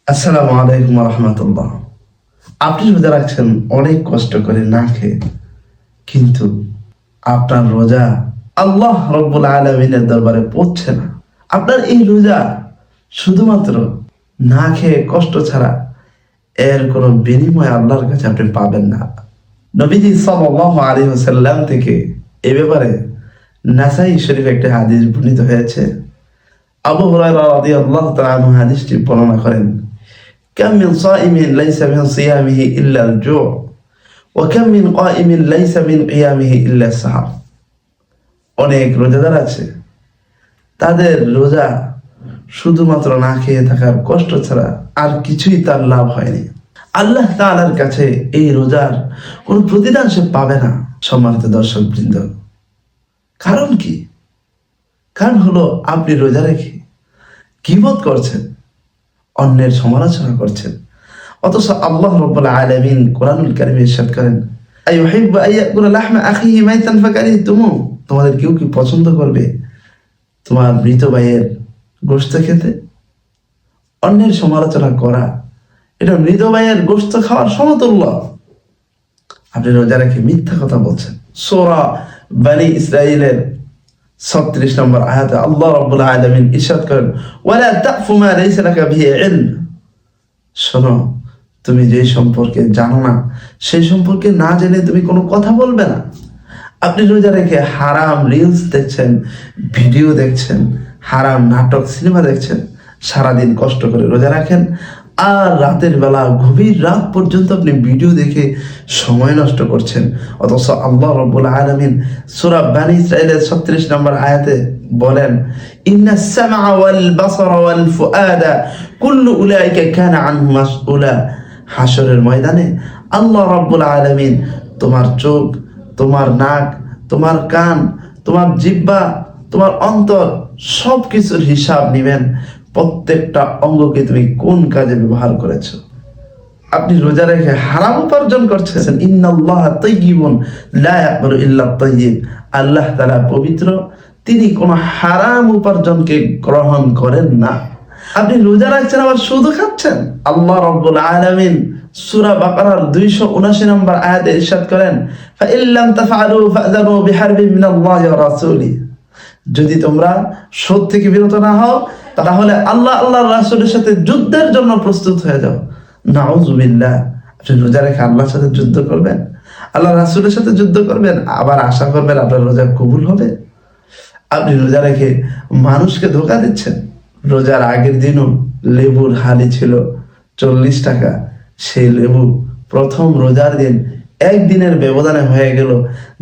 আসসালামু আলাইকুম রহমতুল্লাহ। আপনি রোজা রাখছেন অনেক কষ্ট করে না খেয়ে, কিন্তু আপনার রোজা আল্লাহ রব্বুল আলামিনের দরবারে পৌঁছছে না। আপনার এই রোজা শুধুমাত্র না খেয়ে কষ্ট ছাড়া এর কোনো বিনিময় আল্লাহর কাছে আপনি পাবেন না। নবীজি সাল্লাল্লাহু আলাইহি ওয়াসাল্লাম থেকে এ ব্যাপারে নাসাই শরীফ একটা হাদিস বর্ণিত হয়েছে। আবু হুরায়রা রাদিয়াল্লাহু তাআলা আনহু হাদিসটি বর্ণনা করেন, كم من صائم ليس من صيامه إلا الجوع وكم من قائم ليس من قيامه إلا السحر। অনেক রোজাদার আছে, তাদের রোজা শুধুমাত্র না খেয়ে থাকার কষ্ট ছাড়া আর কিছুই তার লাভ হয়নি। আল্লাহ তাআলার কাছে এই রোজার কোনো প্রতিদান সে পাবে না। সম্মানিত দর্শক বৃন্দ, কারণ কি? কারণ হলো আপনি রোজা রেখে গীবত করছেন, অন্যের সমালোচনা করছেন, অথচ আল্লাহ রাব্বুল আলামিন কোরআনুল কারীমে ইরশাদ করেন, আইয়ুহিব্বু আইয়াকুলা লাহমা আখিহি মাইতান ফাকারিহতুমু। তোমাদের কেউ কি পছন্দ করবে তোমার মৃত ভাইয়ের গোশত খেতে? অন্যের সমালোচনা করা এটা মৃত ভাইয়ের গোশত খাওয়ার সমতুল্য। আপনি রোজা রেখে মিথ্যা কথা বলছেন। সূরা বনী ইসরাঈলের 36 নম্বর আয়াতে আল্লাহ রাব্বুল আলামিন ইরশাদ করেন, ওয়ালা তাকফু মা লাইসা লাকা বিহি ইলম। শোনো, তুমি যে সম্পর্কে জানো না সেই সম্পর্কে না জেনে তুমি কোনো কথা বলবে না। আপনি রোজা রেখে হারাম রিলস দেখছেন, ভিডিও দেখছেন, হারাম নাটক সিনেমা দেখছেন, সারাদিন কষ্ট করে রোজা রাখেন, আর রাতের বেলা গভীর রাত পর্যন্ত আপনি ভিডিও দেখে সময় নষ্ট করছেন। অথচ আল্লাহ রাব্বুল আলামিন সূরা বনী ইসরাঈলের 36 নম্বর আয়াতে বলেন, ইন্নাস সামআ ওয়াল বাসারা ওয়াল ফুআদা কুল্লু উলাইকা কানা আনহু মাসউলা। হাশরের ময়দানে আল্লাহ রাব্বুল আলামিন তোমার চোখ, তোমার নাক, তোমার কান, তোমার জিহ্বা, তোমার অন্তর সবকিছুর হিসাব নেবেন। প্রত্যেকটা অঙ্গকে তুমি কোন কাজে ব্যবহার করেছো। আপনি রোজা রেখে হারাম উপার্জন করছেন। ইন্নাল্লাহা তাইয়্যিবুন লা ইয়াকবালু ইল্লা তাইয়্যিব। আল্লাহ তাআলা পবিত্র, তিনি কোনো হারাম উপার্জনকে গ্রহণ করেন না। আপনি রোজা রাখছেন আবার সুদ খাচ্ছেন। আল্লাহ রাব্বুল আলামিন সূরা বাকারার 279 নম্বর আয়াতে ইরশাদ করেন, ফাইল্লাম তাফআলু ফাযানু বিহারবিন মিনাল্লাহি ওয়া রাসূলি। যদি তোমরা সুদ থেকে বিরত না হও তাহলে আল্লাহর রাসূলের সাথে যুদ্ধের জন্য প্রস্তুত হয়ে যাও। নাউযুবিল্লাহ। আপনি রোজা রেখে আল্লাহর সাথে যুদ্ধ করবেন, আল্লাহর রাসূলের সাথে যুদ্ধ করবেন, আবার আশা করবেন আপনার রোজা কবুল হবে। আপনি রোজা রেখে মানুষকে ধোঁকা দিচ্ছেন। রোজার আগের দিনও লেবুর হালি ছিল 40 টাকা, সেই লেবু প্রথম রোজার দিন একদিনের ব্যবধানে হয়ে গেল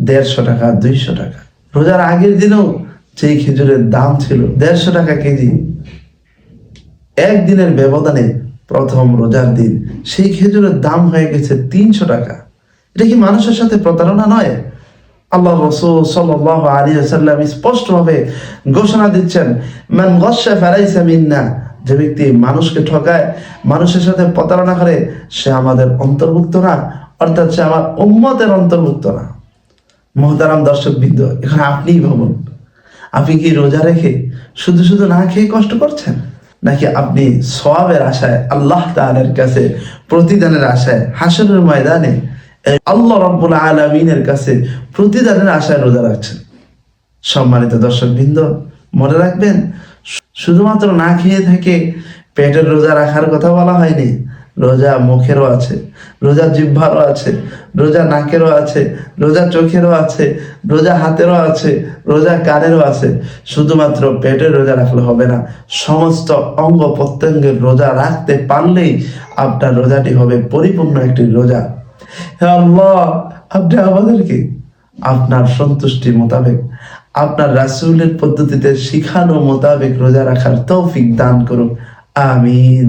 150 টাকা, 200 টাকা। রোজার আগের দিনও যেই খেজুরের দাম ছিল 150 টাকা কেজি, একদিনের ব্যবধানে প্রথম রোজার দিন সেই খেজুরের দাম হয়ে গেছে 300 টাকা। এটা কি মানুষের সাথে প্রতারণা নয়? আল্লাহ রাসূল সাল্লাল্লাহু আলাইহি ওয়াসাল্লাম স্পষ্টভাবে ঘোষণা দিচ্ছেন, মান গাশশা ফালাইসা মিন্না। যে ব্যক্তি মানুষকে ঠকায়, মানুষের সাথে প্রতারণা করে, সে আমাদের অন্তর্ভুক্ত না, অর্থাৎ সে আমার উম্মতের অন্তর্ভুক্ত না। মুহতারাম দর্শকবৃন্দ, এখন আপনিই ভাবুন, আপনি কি রোজা রেখে শুধু শুধু না খেয়ে কষ্ট করছেন, নাকি আপনি সওয়াবের আশায় আল্লাহ তাআলার কাছে প্রতিদানের আশায় হাশরের ময়দানে আল্লাহ রাব্বুল আলামিনের কাছে প্রতিদানের আশায় রোজা রাখছেন? সম্মানিত দর্শকবৃন্দ, মনে রাখবেন, শুধুমাত্র না খেয়ে থেকে পেটের রোজা রাখার কথা বলা হয়নি। রোজা মুখেরও আছে, রোজা জিহ্বারও আছে, রোজা নাকেরও আছে, রোজা চোখেরও আছে, রোজা হাতেরও আছে, রোজা কানেরও আছে। শুধুমাত্র পেটের রোজা রাখলে হবে না, সমস্ত অঙ্গ প্রত্যঙ্গের রোজা রাখতে পারলেই আপনার রোজাটি হবে পরিপূর্ণ একটি রোজা। হে আল্লাহ, আপনি আমাদেরকে আপনার সন্তুষ্টি মোতাবেক, আপনার রাসূলের পদ্ধতিতে শিখানো মোতাবেক রোজা রাখার তৌফিক দান করুন। আমিন।